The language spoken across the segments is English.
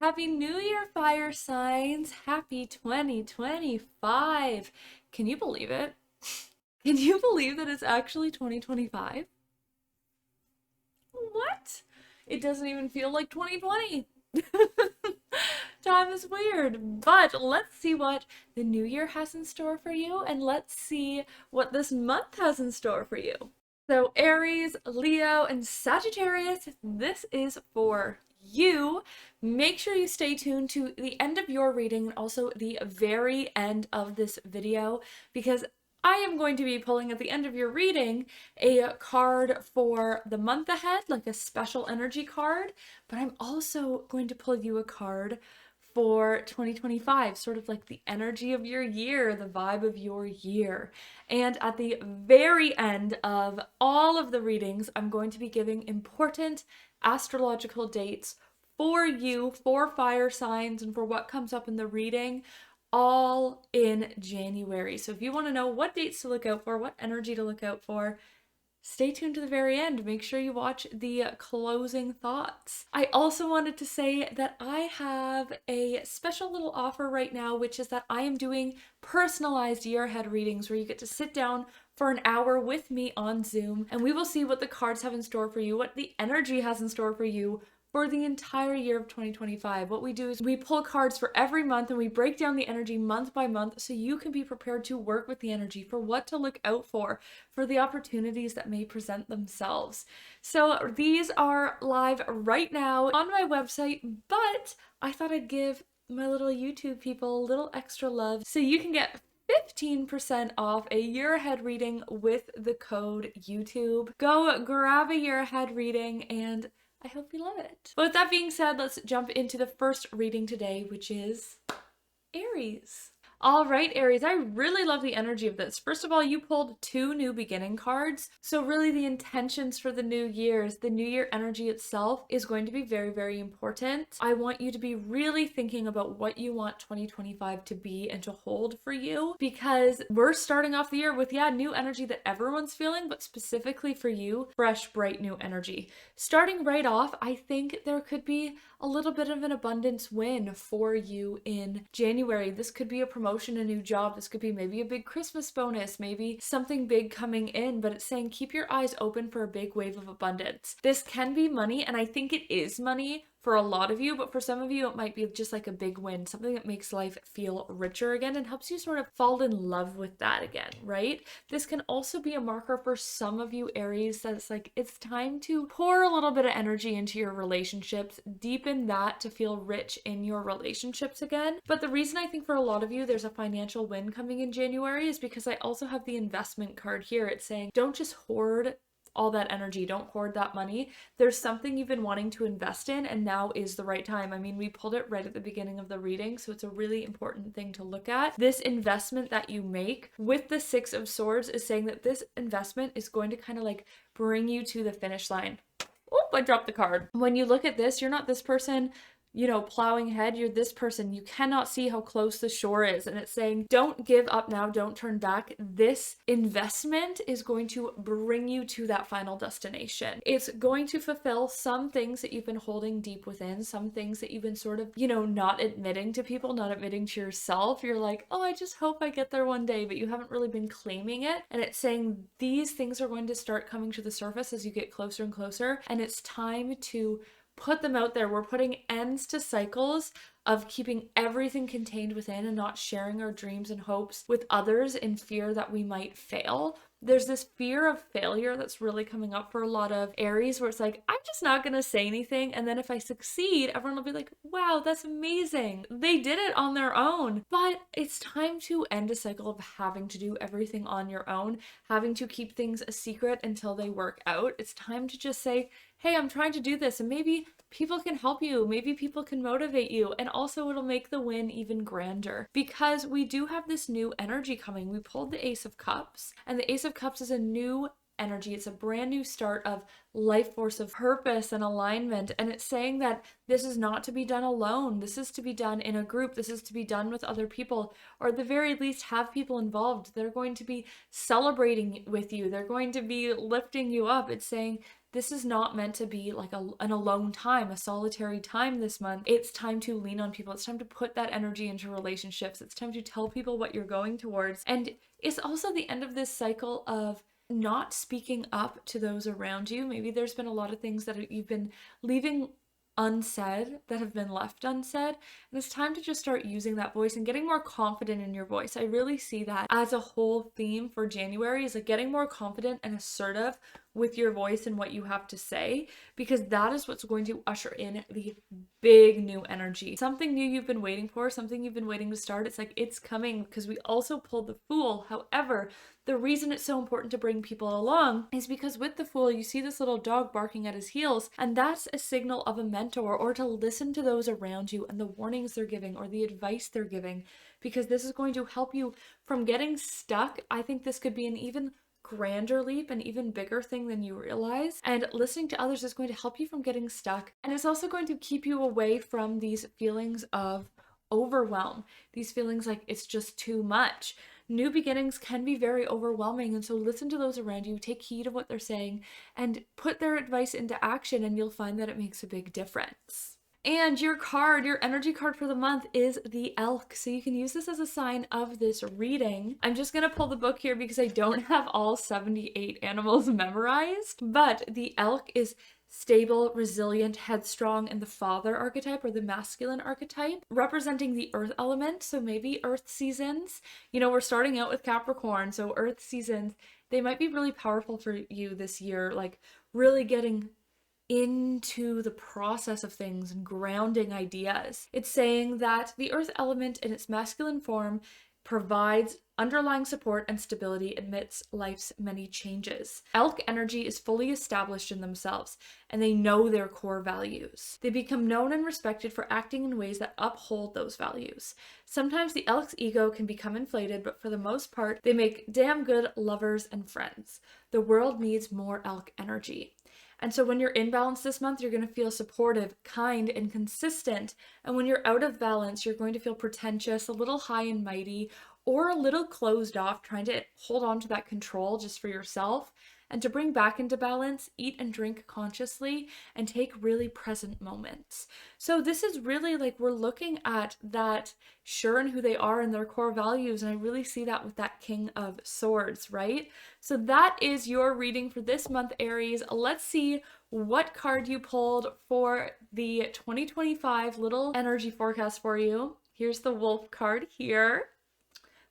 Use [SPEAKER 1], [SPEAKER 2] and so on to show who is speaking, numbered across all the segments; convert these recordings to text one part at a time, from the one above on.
[SPEAKER 1] Happy New Year, fire signs. Happy 2025. Can you believe it? Can you believe that it's actually 2025? What? It doesn't even feel like 2020. Time is weird. But let's see what the new year has in store for you, and let's see what this month has in store for you. So, Aries, Leo, and Sagittarius, this is for you. Make sure you stay tuned to the end of your reading and also the very end of this video, because I am going to be pulling at the end of your reading a card for the month ahead, like a special energy card, but I'm also going to pull you a card for 2025, sort of like the energy of your year, the vibe of your year. And at the very end of all of the readings, I'm going to be giving important astrological dates for you, for fire signs, and for what comes up in the reading, all in January. So if you want to know what dates to look out for, what energy to look out for, stay tuned to the very end. Make sure you watch the closing thoughts. I also wanted to say that I have a special little offer right now, which is that I am doing personalized year ahead readings where you get to sit down for an hour with me on Zoom, and we will see what the cards have in store for you, what the energy has in store for you for the entire year of 2025. What we do is we pull cards for every month and we break down the energy month by month so you can be prepared to work with the energy, for what to look out for the opportunities that may present themselves. So these are live right now on my website, but I thought I'd give my little YouTube people a little extra love so you can get 15% off a year ahead reading with the code YouTube. Go grab a year ahead reading, and I hope you love it. But with that being said, let's jump into the first reading today, which is Aries. All right, Aries, I really love the energy of this. First of all, you pulled two new beginning cards. So really the intentions for the new year's, the new year energy itself is going to be very, very important. I want you to be really thinking about what you want 2025 to be and to hold for you, because we're starting off the year with, new energy that everyone's feeling, but specifically for you, fresh, bright, new energy. Starting right off, I think there could be a little bit of an abundance win for you in January. This could be a promotion, a new job. This could be maybe a big Christmas bonus, maybe something big coming in, but it's saying keep your eyes open for a big wave of abundance. This can be money, and I think it is money for a lot of you, but for some of you, it might be just like a big win, something that makes life feel richer again and helps you sort of fall in love with that again, right? This can also be a marker for some of you, Aries, that it's like it's time to pour a little bit of energy into your relationships, deepen that to feel rich in your relationships again. But the reason I think for a lot of you there's a financial win coming in January is because I also have the investment card here. It's saying don't just hoard all that energy, don't hoard that money. There's something you've been wanting to invest in, and now is the right time. I mean, we pulled it right at the beginning of the reading, so it's a really important thing to look at. This investment that you make with the Six of Swords is saying that this investment is going to kind of like bring you to the finish line. Oh, I dropped the card. When you look at this, you're not this person plowing ahead. You're this person. You cannot see how close the shore is. And it's saying, don't give up now. Don't turn back. This investment is going to bring you to that final destination. It's going to fulfill some things that you've been holding deep within, some things that you've been sort of, not admitting to people, not admitting to yourself. You're like, oh, I just hope I get there one day, but you haven't really been claiming it. And it's saying these things are going to start coming to the surface as you get closer and closer. And it's time to put them out there. We're putting ends to cycles of keeping everything contained within and not sharing our dreams and hopes with others in fear that we might fail. There's this fear of failure that's really coming up for a lot of Aries, where it's like, I'm just not going to say anything. And then if I succeed, everyone will be like, wow, that's amazing. They did it on their own. But it's time to end a cycle of having to do everything on your own, having to keep things a secret until they work out. It's time to just say, hey, I'm trying to do this, and maybe people can help you. Maybe people can motivate you. And also it'll make the win even grander, because we do have this new energy coming. We pulled the Ace of Cups, and the Ace of Cups is a new energy. It's a brand new start of life force, of purpose and alignment. And it's saying that this is not to be done alone. This is to be done in a group. This is to be done with other people, or at the very least have people involved. They're going to be celebrating with you. They're going to be lifting you up. It's saying this is not meant to be like an alone time, a solitary time this month. It's time to lean on people. It's time to put that energy into relationships. It's time to tell people what you're going towards. And it's also the end of this cycle of not speaking up to those around you. Maybe there's been a lot of things that you've been leaving unsaid, that have been left unsaid, and it's time to just start using that voice and getting more confident in your voice. I really see that as a whole theme for January, is like getting more confident and assertive with your voice and what you have to say, because that is what's going to usher in the big new energy. Something new you've been waiting for, something you've been waiting to start. It's like it's coming, because we also pulled the Fool. However, the reason it's so important to bring people along is because with the Fool, you see this little dog barking at his heels, and that's a signal of a mentor, or to listen to those around you and the warnings they're giving or the advice they're giving, because this is going to help you from getting stuck. I think this could be an even grander leap, an even bigger thing than you realize. And listening to others is going to help you from getting stuck. And it's also going to keep you away from these feelings of overwhelm, these feelings like it's just too much. New beginnings can be very overwhelming, and so listen to those around you, take heed of what they're saying, and put their advice into action, and you'll find that it makes a big difference. And your card, your energy card for the month, is the Elk. So you can use this as a sign of this reading. I'm just going to pull the book here because I don't have all 78 animals memorized. But the Elk is stable, resilient, headstrong, and the father archetype, or the masculine archetype, representing the earth element. So maybe earth seasons. You know, we're starting out with Capricorn, so earth seasons, they might be really powerful for you this year, like really getting into the process of things and grounding ideas. It's saying that the earth element in its masculine form provides underlying support and stability amidst life's many changes. Elk energy is fully established in themselves, and they know their core values. They become known and respected for acting in ways that uphold those values. Sometimes the Elk's ego can become inflated, but for the most part, they make damn good lovers and friends. The world needs more Elk energy. And so when you're in balance this month, you're going to feel supportive, kind, and consistent. And when you're out of balance, you're going to feel pretentious, a little high and mighty, or a little closed off, trying to hold on to that control just for yourself. And to bring back into balance, eat and drink consciously and take really present moments. So this is really like we're looking at that sure in who they are and their core values. And I really see that with that King of Swords, right? So that is your reading for this month, Aries. Let's see what card you pulled for the 2025 little energy forecast for you. Here's the Wolf card here.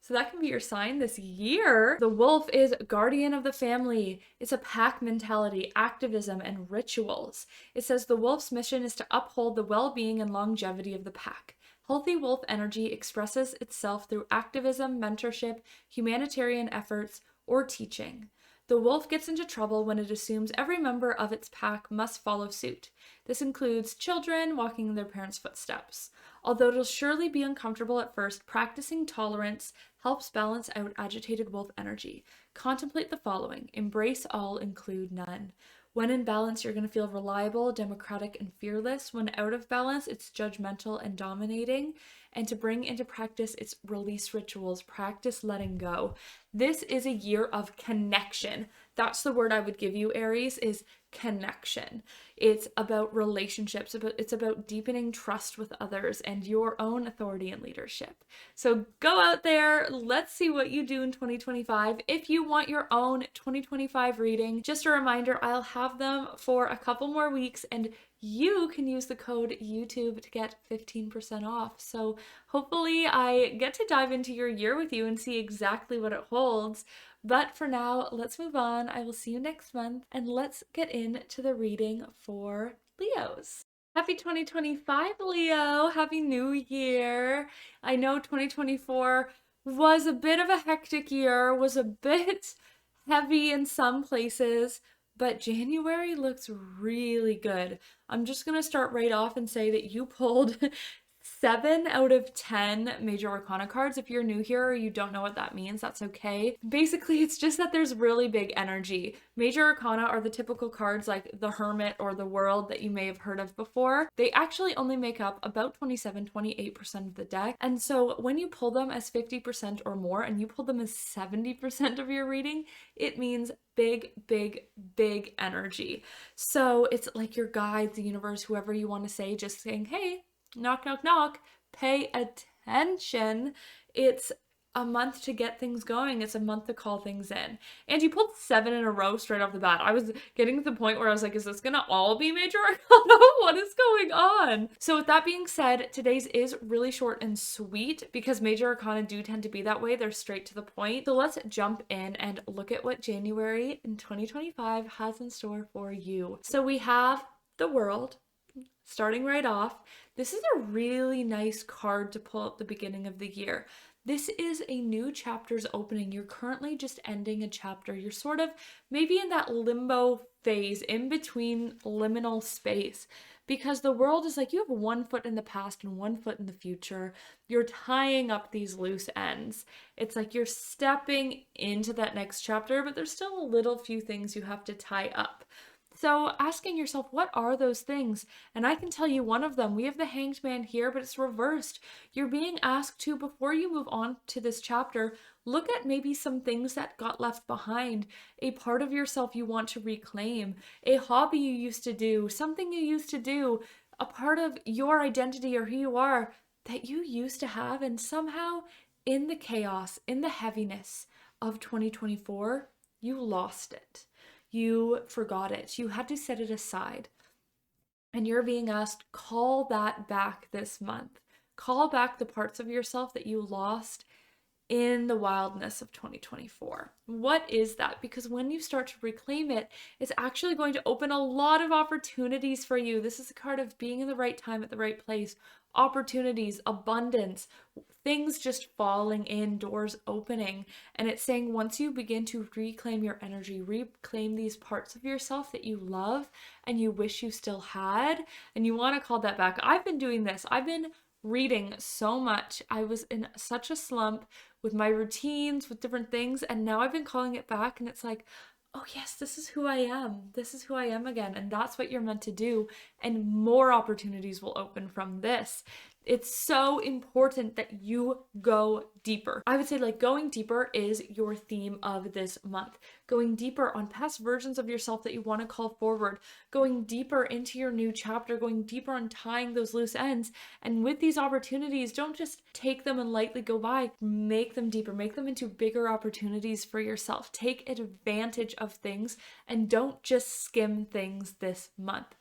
[SPEAKER 1] So that can be your sign this year. The wolf is guardian of the family. It's a pack mentality, activism, and rituals. It says the wolf's mission is to uphold the well-being and longevity of the pack. Healthy wolf energy expresses itself through activism, mentorship, humanitarian efforts, or teaching. The wolf gets into trouble when it assumes every member of its pack must follow suit. This includes children walking in their parents' footsteps. Although it'll surely be uncomfortable at first, practicing tolerance helps balance out agitated wolf energy. Contemplate the following. Embrace all, include none. When in balance, you're going to feel reliable, democratic, and fearless. When out of balance, it's judgmental and dominating. And to bring into practice, it's release rituals, practice letting go. This is a year of connection. That's the word I would give you, Aries, is connection. It's about relationships. It's about deepening trust with others and your own authority and leadership. So go out there. Let's see what you do in 2025. If you want your own 2025 reading, just a reminder, I'll have them for a couple more weeks, and you can use the code YouTube to get 15% off. So hopefully I get to dive into your year with you and see exactly what it holds. But for now, let's move on. I will see you next month, and let's get into the reading for Leos. Happy 2025, Leo. Happy New Year. I know 2024 was a bit of a hectic year, was a bit heavy in some places, but January looks really good. I'm just going to start right off and say that you pulled 7 out of 10 major arcana cards. If you're new here or you don't know what that means, that's okay. Basically, it's just that there's really big energy. Major arcana are the typical cards like the Hermit or the World that you may have heard of before. They actually only make up about 27-28% of the deck. And so when you pull them as 50% or more and you pull them as 70% of your reading, it means big, big, big energy. So it's like your guides, the universe, whoever you want to say, just saying, hey, knock, knock, knock, pay attention. It's a month to get things going. It's a month to call things in. And you pulled 7 in a row straight off the bat. I was getting to the point where I was like, is this gonna all be major arcana? What is going on? So with that being said, today's is really short and sweet because major arcana do tend to be that way. They're straight to the point. So let's jump in and look at what January in 2025 has in store for you. So we have the World. Starting right off, this is a really nice card to pull at the beginning of the year. This is a new chapter's opening. You're currently just ending a chapter. You're sort of maybe in that limbo phase, in between liminal space, because the World is like you have 1 foot in the past and 1 foot in the future. You're tying up these loose ends. It's like you're stepping into that next chapter, but there's still a little few things you have to tie up. So asking yourself, what are those things? And I can tell you one of them. We have the Hanged Man here, but it's reversed. You're being asked to, before you move on to this chapter, look at maybe some things that got left behind, a part of yourself you want to reclaim, a hobby you used to do, something you used to do, a part of your identity or who you are that you used to have, and somehow in the chaos, in the heaviness of 2024, you lost it. You forgot it. You had to set it aside. And you're being asked, call that back this month. Call back the parts of yourself that you lost in the wildness of 2024. What is that? Because when you start to reclaim it, it's actually going to open a lot of opportunities for you. This is a card of being in the right time at the right place. Opportunities, abundance, things just falling in, doors opening. And it's saying once you begin to reclaim your energy, reclaim these parts of yourself that you love and you wish you still had, and you want to call that back. I've been doing this. I've been reading so much. I was in such a slump with my routines, with different things, and now I've been calling it back, and it's like, oh yes, this is who I am. This is who I am again. And that's what you're meant to do. And more opportunities will open from this. It's so important that you go deeper. I would say like going deeper is your theme of this month. Going deeper on past versions of yourself that you want to call forward. Going deeper into your new chapter. Going deeper on tying those loose ends. And with these opportunities, don't just take them and lightly go by. Make them deeper. Make them into bigger opportunities for yourself. Take advantage of things and don't just skim things this month.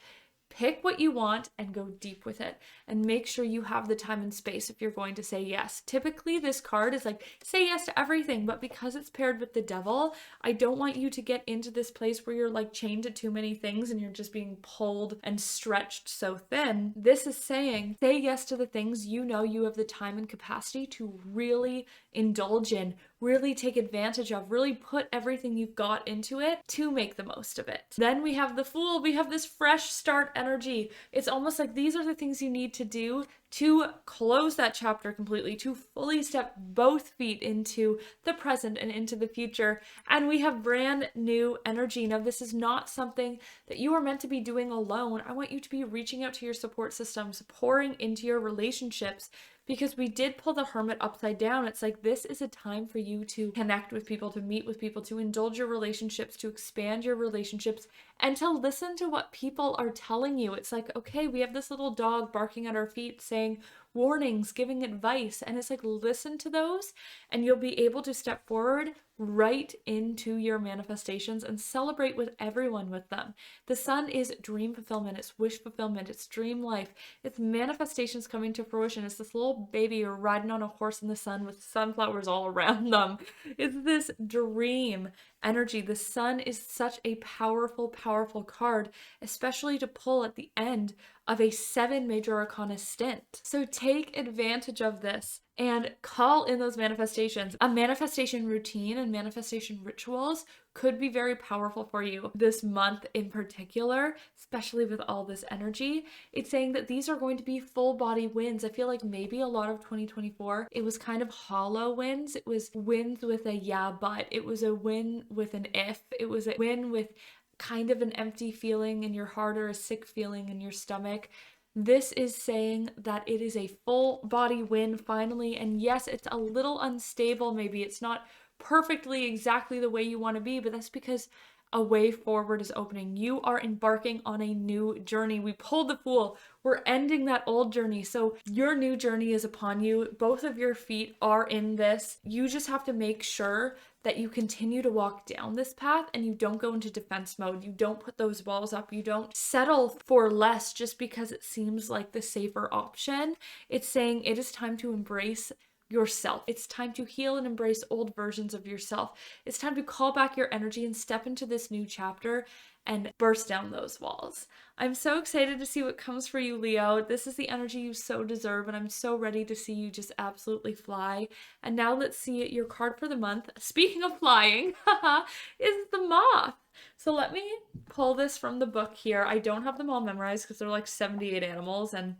[SPEAKER 1] Pick what you want and go deep with it, and make sure you have the time and space if you're going to say yes. Typically, this card is like, say yes to everything, but because it's paired with the devil, I don't want you to get into this place where you're like chained to too many things and you're just being pulled and stretched so thin. This is saying, say yes to the things you know you have the time and capacity to really indulge in, really take advantage of, really put everything you've got into it to make the most of it. Then we have the Fool. We have this fresh start energy. It's almost like these are the things you need to do to close that chapter completely, to fully step both feet into the present and into the future. And we have brand new energy. Now, this is not something that you are meant to be doing alone. I want you to be reaching out to your support systems, pouring into your relationships, because we did pull the Hermit upside down. It's like this is a time for you to connect with people, to meet with people, to indulge your relationships, to expand your relationships, and to listen to what people are telling you. It's like, okay, we have this little dog barking at our feet saying warnings, giving advice, and it's like, listen to those and you'll be able to step forward right into your manifestations and celebrate with everyone with them. The Sun is dream fulfillment, it's wish fulfillment, it's dream life, it's manifestations coming to fruition. It's this little baby riding on a horse in the sun with sunflowers all around them. It's this dream energy. The Sun is such a powerful, powerful card, especially to pull at the end of a 7 major arcana stint. So take advantage of this and call in those manifestations. A manifestation routine and manifestation rituals could be very powerful for you this month in particular, especially with all this energy. It's saying that these are going to be full body wins. I feel like maybe a lot of 2024, it was kind of hollow wins. It was wins with a yeah, but. It was a win with an if. It was a win with kind of an empty feeling in your heart or a sick feeling in your stomach. This is saying that it is a full body win finally. And yes, it's a little unstable. Maybe it's not perfectly exactly the way you want to be, but that's because a way forward is opening. You are embarking on a new journey. We pulled the Fool. We're ending that old journey. So your new journey is upon you. Both of your feet are in this. You just have to make sure that you continue to walk down this path and you don't go into defense mode. You don't put those walls up. You don't settle for less just because it seems like the safer option. It's saying it is time to embrace yourself. It's time to heal and embrace old versions of yourself. It's time to call back your energy and step into this new chapter and burst down those walls. I'm so excited to see what comes for you, Leo. This is the energy you so deserve, and I'm so ready to see you just absolutely fly. And now let's see your card for the month. Speaking of flying, is the Moth. So let me pull this from the book here. I don't have them all memorized because they're like 78 animals, and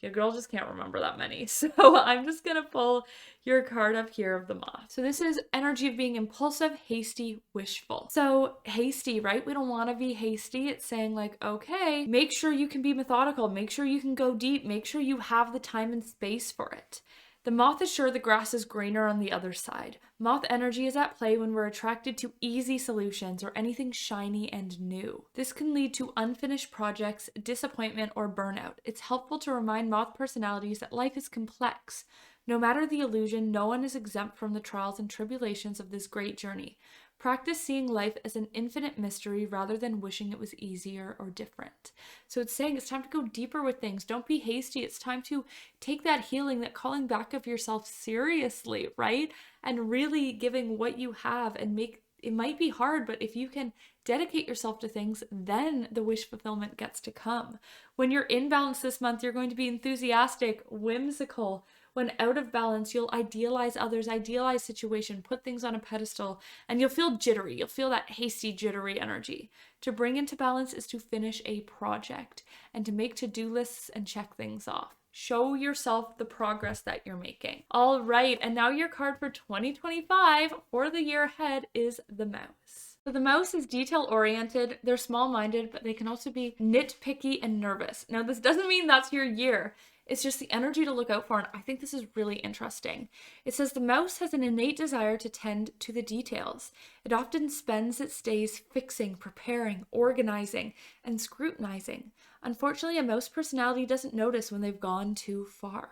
[SPEAKER 1] your girl just can't remember that many. So I'm just going to pull your card up here of the Moth. So this is energy of being impulsive, hasty, wishful. So hasty, right? We don't want to be hasty. It's saying like, okay, make sure you can be methodical. Make sure you can go deep. Make sure you have the time and space for it. The Moth is sure the grass is greener on the other side. Moth energy is at play when we're attracted to easy solutions or anything shiny and new. This can lead to unfinished projects, disappointment, or burnout. It's helpful to remind Moth personalities that life is complex. No matter the illusion, no one is exempt from the trials and tribulations of this great journey. Practice seeing life as an infinite mystery rather than wishing it was easier or different. So it's saying it's time to go deeper with things. Don't be hasty. It's time to take that healing, that calling back of yourself seriously, right? And really giving what you have and it might be hard, but if you can dedicate yourself to things, then the wish fulfillment gets to come. When you're in balance this month, you're going to be enthusiastic, whimsical. When out of balance, you'll idealize others, idealize situation, put things on a pedestal, and you'll feel jittery. You'll feel that hasty, jittery energy. To bring into balance is to finish a project and to make to-do lists and check things off. Show yourself the progress that you're making. All right, and now your card for 2025 for the year ahead is the Mouse. So the Mouse is detail-oriented, they're small-minded, but they can also be nitpicky and nervous. Now, this doesn't mean that's your year. It's just the energy to look out for, and I think this is really interesting. It says the Mouse has an innate desire to tend to the details. It often spends its days fixing, preparing, organizing, and scrutinizing. Unfortunately, a Mouse personality doesn't notice when they've gone too far.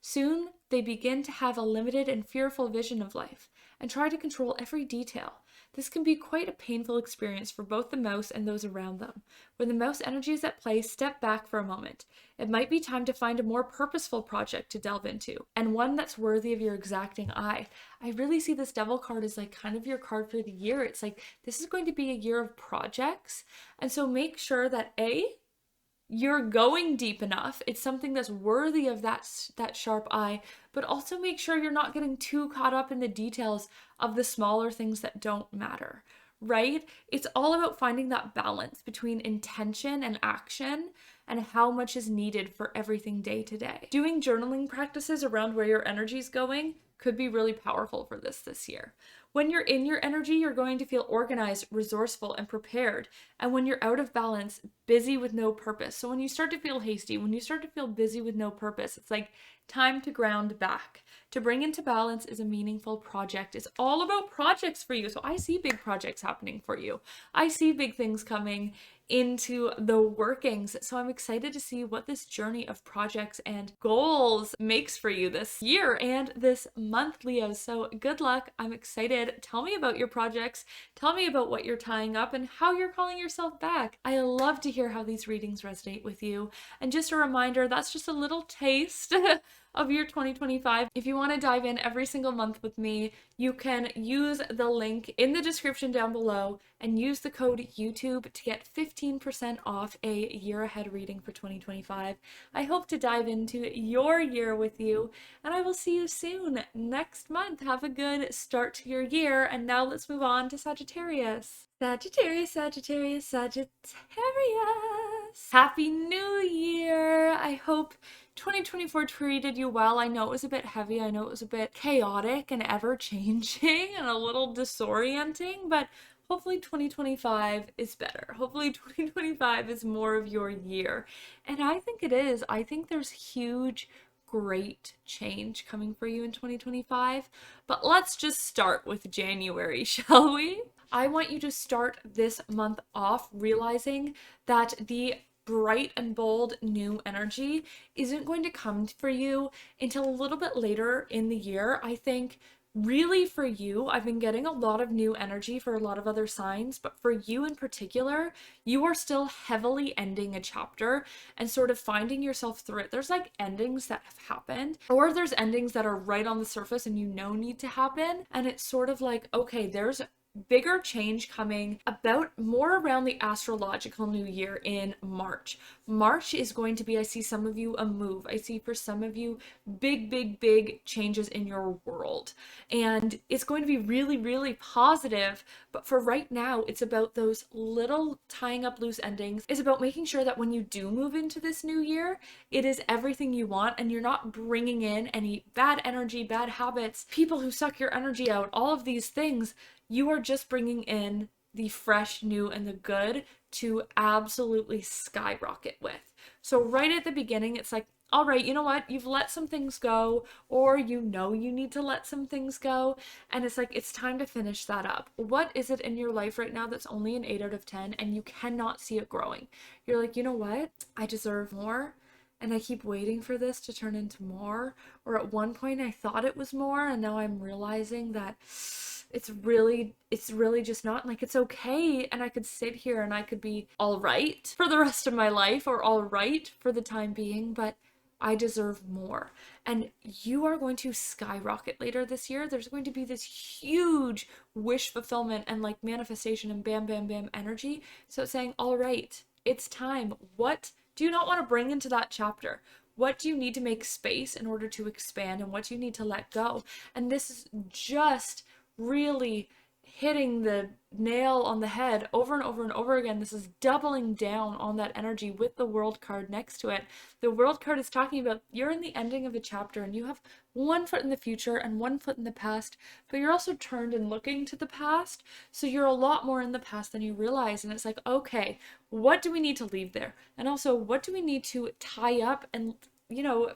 [SPEAKER 1] Soon, they begin to have a limited and fearful vision of life and try to control every detail. This can be quite a painful experience for both the Mouse and those around them. When the Mouse energy is at play, step back for a moment. It might be time to find a more purposeful project to delve into, and one that's worthy of your exacting eye. I really see this Devil card as like kind of your card for the year. It's like, this is going to be a year of projects, and so make sure that you're going deep enough. It's something that's worthy of that sharp eye, but also make sure you're not getting too caught up in the details of the smaller things that don't matter, right? It's all about finding that balance between intention and action and how much is needed for everything day to day. Doing journaling practices around where your energy is going could be really powerful for this year. When you're in your energy, you're going to feel organized, resourceful, and prepared. And when you're out of balance, busy with no purpose. So when you start to feel hasty, when you start to feel busy with no purpose, it's like time to ground back. To bring into balance is a meaningful project. It's all about projects for you. So I see big projects happening for you. I see big things coming into the workings. So I'm excited to see what this journey of projects and goals makes for you this year and this month, Leo. So good luck. I'm excited. Tell me about your projects. Tell me about what you're tying up and how you're calling yourself back. I love to hear how these readings resonate with you. And just a reminder, that's just a little taste of your 2025. If you want to dive in every single month with me, you can use the link in the description down below and use the code YouTube to get 15% off a year ahead reading for 2025. I hope to dive into your year with you, and I will see you soon next month. Have a good start to your year, and now let's move on to Sagittarius. Sagittarius, Sagittarius, Sagittarius. Happy New Year! I hope 2024 treated you well. I know it was a bit heavy. I know it was a bit chaotic and ever-changing and a little disorienting, but hopefully 2025 is better. Hopefully 2025 is more of your year. And I think it is. I think there's huge, great change coming for you in 2025. But let's just start with January, shall we? I want you to start this month off realizing that the bright and bold new energy isn't going to come for you until a little bit later in the year. I think really for you, I've been getting a lot of new energy for a lot of other signs, but for you in particular, you are still heavily ending a chapter and sort of finding yourself through it. There's like endings that have happened, or there's endings that are right on the surface and you know need to happen. And it's sort of like, okay, there's bigger change coming about more around the astrological new year in March. March is going to be, I see some of you, a move. I see for some of you big changes in your world. And it's going to be really, really positive. But for right now, it's about those little tying up loose endings. It's about making sure that when you do move into this new year, it is everything you want and you're not bringing in any bad energy, bad habits, people who suck your energy out, all of these things. You are just bringing in the fresh, new, and the good to absolutely skyrocket with. So right at the beginning, it's like, all right, you know what? You've let some things go, or you know you need to let some things go. And it's like, it's time to finish that up. What is it in your life right now that's only an 8 out of 10 and you cannot see it growing? You're like, you know what? I deserve more. And I keep waiting for this to turn into more. Or at one point I thought it was more, and now I'm realizing that it's really just not. Like, it's okay, and I could sit here and I could be all right for the rest of my life, or all right for the time being, but I deserve more. And you are going to skyrocket later this year. There's going to be this huge wish fulfillment and like manifestation and bam bam bam energy. So it's saying, all right, it's time. What do you not want to bring into that chapter? What do you need to make space in order to expand, and what do you need to let go? And this is just really hitting the nail on the head over and over and over again. This is doubling down on that energy with the World card next to it. The World card is talking about you're in the ending of a chapter and you have one foot in the future and one foot in the past, but you're also turned and looking to the past. So you're a lot more in the past than you realize. And it's like, okay, what do we need to leave there? And also, what do we need to tie up and,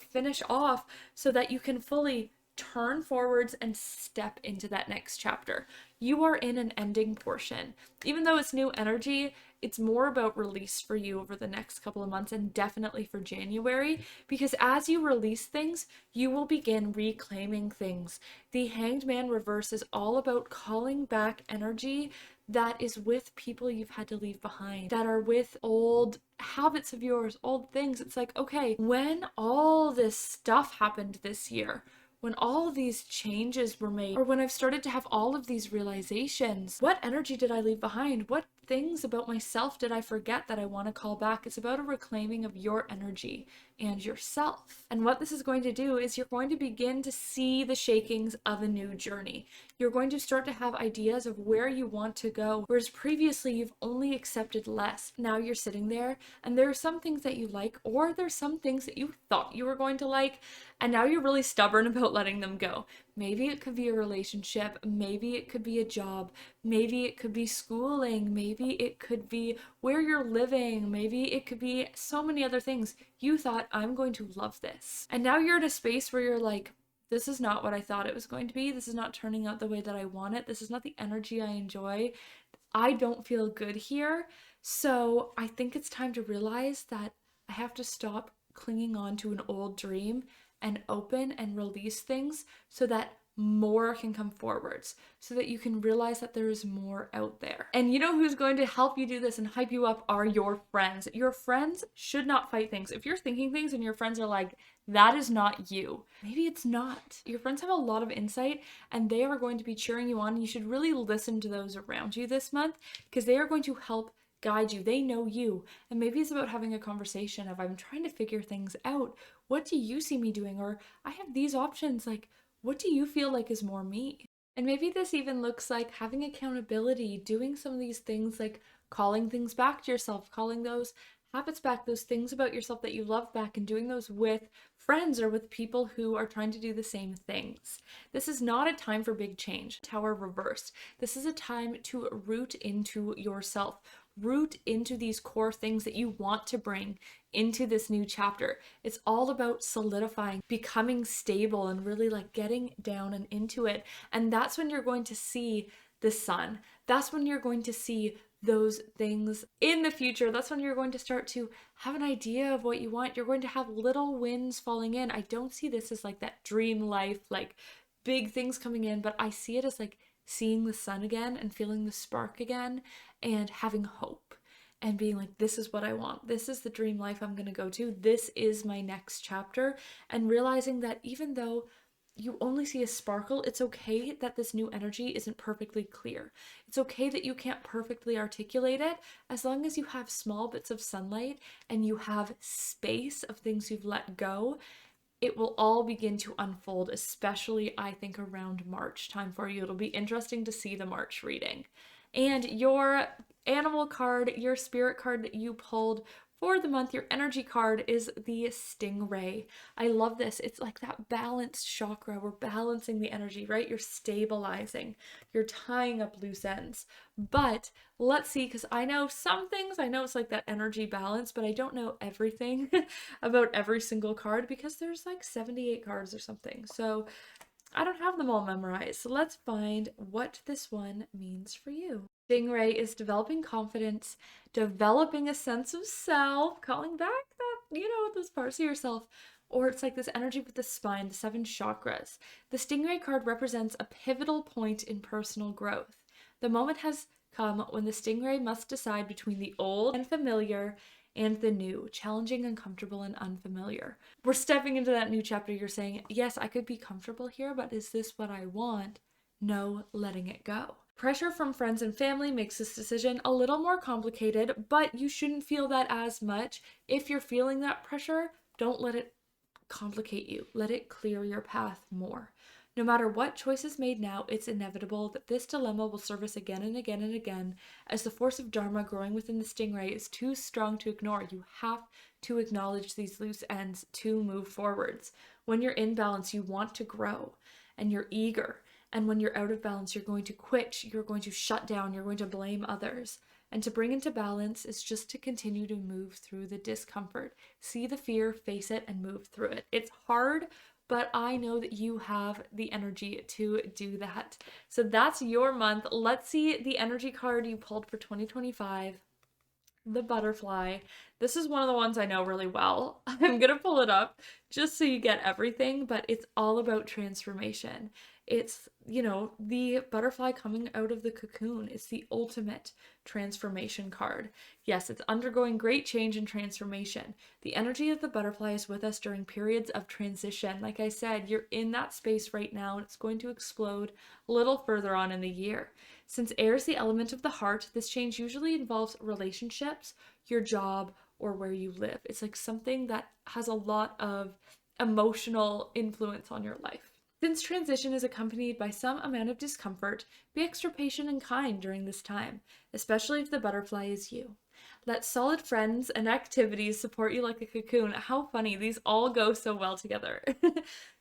[SPEAKER 1] finish off so that you can fully turn forwards and step into that next chapter? You are in an ending portion. Even though it's new energy, it's more about release for you over the next couple of months, and definitely for January, because as you release things, you will begin reclaiming things. The Hanged Man reverse is all about calling back energy that is with people you've had to leave behind, that are with old habits of yours, old things. It's like, okay, when all this stuff happened this year, when all of these changes were made, or when I've started to have all of these realizations, what energy did I leave behind? What things about myself did I forget that I want to call back? It's about a reclaiming of your energy and yourself. And what this is going to do is you're going to begin to see the shakings of a new journey. You're going to start to have ideas of where you want to go, whereas previously you've only accepted less. Now you're sitting there and there are some things that you like, or there's some things that you thought you were going to like, and now you're really stubborn about letting them go. Maybe it could be a relationship, maybe it could be a job, maybe it could be schooling, maybe it could be where you're living, maybe it could be so many other things. You thought, I'm going to love this. And now you're in a space where you're like, this is not what I thought it was going to be. This is not turning out the way that I want it. This is not the energy I enjoy. I don't feel good here. So I think it's time to realize that I have to stop clinging on to an old dream and open and release things so that more can come forwards, so that you can realize that there is more out there. And you know who's going to help you do this and hype you up are your friends. Your friends should not fight things. If you're thinking things and your friends are like, that is not you, maybe it's not. Your friends have a lot of insight and they are going to be cheering you on. You should really listen to those around you this month because they are going to help guide you. They know you. And maybe it's about having a conversation of, I'm trying to figure things out. What do you see me doing? Or I have these options. Like, what do you feel like is more me? And maybe this even looks like having accountability, doing some of these things like calling things back to yourself, calling those habits back, those things about yourself that you love back, and doing those with friends or with people who are trying to do the same things. This is not a time for big change. Tower reversed. This is a time to root into yourself, root into these core things that you want to bring into this new chapter. It's all about solidifying, becoming stable, and really like getting down and into it. And that's when you're going to see the sun. That's when you're going to see those things in the future. That's when you're going to start to have an idea of what you want. You're going to have little wins falling in. I don't see this as like that dream life, like big things coming in, but I see it as like seeing the sun again and feeling the spark again and having hope and being like, this is what I want. This is the dream life I'm going to go to. This is my next chapter. And realizing that even though you only see a sparkle, it's okay that this new energy isn't perfectly clear. It's okay that you can't perfectly articulate it, as long as you have small bits of sunlight and you have space of things you've let go. It will all begin to unfold, especially I think around March time for you. It'll be interesting to see the March reading. And your animal card, your spirit card that you pulled for the month, your energy card, is the stingray. I love this. It's like that balanced chakra. We're balancing the energy, right? You're stabilizing, you're tying up loose ends. But let's see, because I know some things, I know it's like that energy balance, but I don't know everything about every single card because there's like 78 cards or something. So I don't have them all memorized. So let's find what this one means for you. Stingray is developing confidence, developing a sense of self, calling back that, those parts of yourself. Or it's like this energy with the spine, the 7 chakras. The Stingray card represents a pivotal point in personal growth. The moment has come when the Stingray must decide between the old and familiar and the new, challenging, uncomfortable, and unfamiliar. We're stepping into that new chapter. You're saying, yes, I could be comfortable here, but is this what I want? No, letting it go. Pressure from friends and family makes this decision a little more complicated, but you shouldn't feel that as much. If you're feeling that pressure, don't let it complicate you. Let it clear your path more. No matter what choice is made now, it's inevitable that this dilemma will surface again and again and again, as the force of Dharma growing within the stingray is too strong to ignore. You have to acknowledge these loose ends to move forwards. When you're in balance, you want to grow and you're eager. And when you're out of balance, you're going to quit, you're going to shut down, you're going to blame others. And to bring into balance is just to continue to move through the discomfort. See the fear, face it, and move through it. It's hard, but I know that you have the energy to do that. So that's your month. Let's see the energy card you pulled for 2025. The butterfly. This is one of the ones I know really well. I'm gonna pull it up just so you get everything, but it's all about transformation. It's, the butterfly coming out of the cocoon. It's the ultimate transformation card. Yes, it's undergoing great change and transformation. The energy of the butterfly is with us during periods of transition. Like I said, you're in that space right now, and it's going to explode a little further on in the year. Since air is the element of the heart, this change usually involves relationships, your job, or where you live. It's like something that has a lot of emotional influence on your life. Since transition is accompanied by some amount of discomfort, be extra patient and kind during this time, especially if the butterfly is you. Let solid friends and activities support you like a cocoon. How funny, these all go so well together.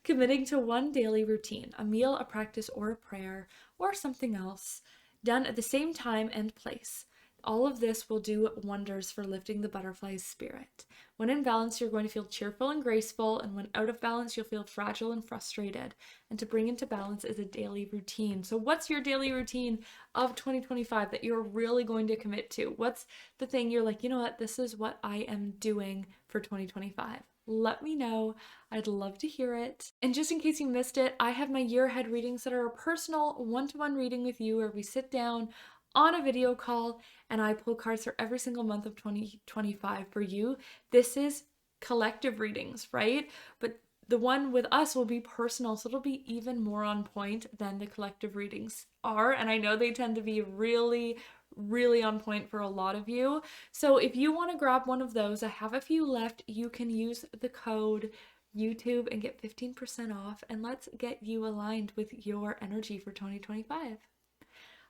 [SPEAKER 1] Committing to one daily routine, a meal, a practice, or a prayer, or something else, done at the same time and place. All of this will do wonders for lifting the butterfly's spirit. When in balance, you're going to feel cheerful and graceful, and when out of balance, you'll feel fragile and frustrated. And to bring into balance is a daily routine. So what's your daily routine of 2025 that you're really going to commit to? What's the thing you're like, you know what, this is what I am doing for 2025? let me know. I'd love to hear it. And just in case you missed it, I have my year ahead readings that are a personal one-to-one reading with you where we sit down on a video call and I pull cards for every single month of 2025 for you. This is collective readings, right? But the one with us will be personal, so it'll be even more on point than the collective readings are. And I know they tend to be really, really on point for a lot of you. So if you want to grab one of those, I have a few left. You can use the code YouTube and get 15% off. And let's get you aligned with your energy for 2025.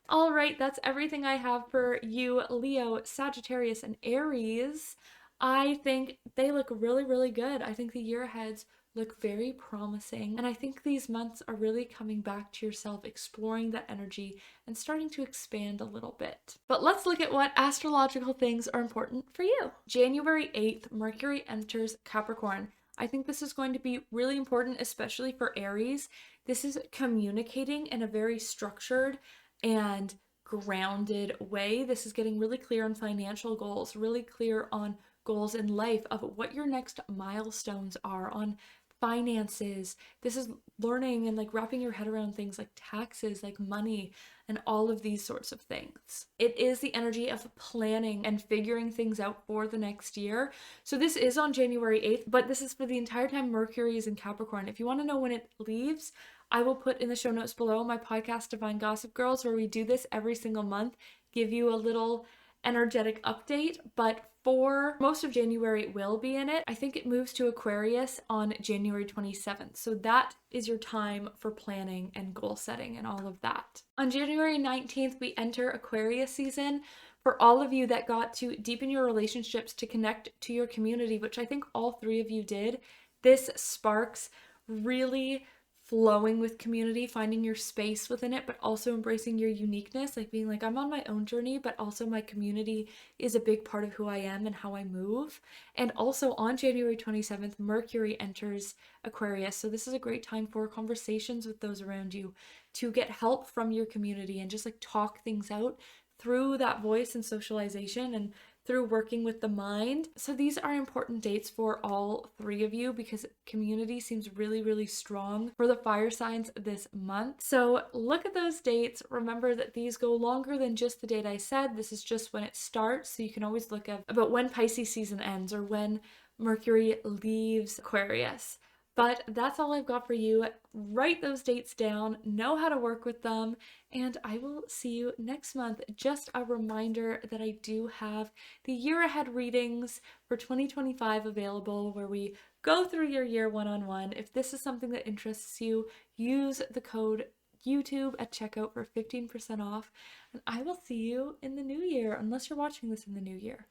[SPEAKER 1] All right, that's everything I have for you, Leo, Sagittarius, and Aries. I think they look really, really good. I think the year aheads look very promising. And I think these months are really coming back to yourself, exploring that energy and starting to expand a little bit. But let's look at what astrological things are important for you. January 8th, Mercury enters Capricorn. I think this is going to be really important, especially for Aries. This is communicating in a very structured and grounded way. This is getting really clear on financial goals, really clear on goals in life of what your next milestones are on finances. This is learning and like wrapping your head around things like taxes, like money, and all of these sorts of things. It is the energy of planning and figuring things out for the next year. So this is on January 8th, but this is for the entire time Mercury is in Capricorn. If you want to know when it leaves, I will put in the show notes below my podcast, Divine Gossip Girls, where we do this every single month, give you a little energetic update, but for most of January it will be in it. I think it moves to Aquarius on January 27th. So that is your time for planning and goal setting and all of that. On January 19th, we enter Aquarius season. For all of you that got to deepen your relationships, to connect to your community, which I think all three of you did, this sparks really flowing with community, finding your space within it, but also embracing your uniqueness, like being like, I'm on my own journey, but also my community is a big part of who I am and how I move. And also on January 27th, Mercury enters Aquarius. So this is a great time for conversations with those around you, to get help from your community and just like talk things out through that voice and socialization and through working with the mind. So these are important dates for all three of you because community seems really, really strong for the fire signs this month. So look at those dates. Remember that these go longer than just the date I said. This is just when it starts. So you can always look at about when Pisces season ends or when Mercury leaves Aquarius. But that's all I've got for you. Write those dates down, know how to work with them, and I will see you next month. Just a reminder that I do have the year ahead readings for 2025 available where we go through your year one-on-one. If this is something that interests you, use the code YouTube at checkout for 15% off, and I will see you in the new year, unless you're watching this in the new year,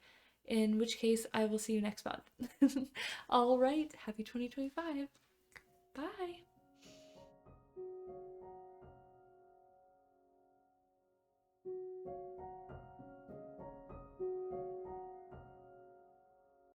[SPEAKER 1] in which case I will see you next month. All right, happy 2025. Bye.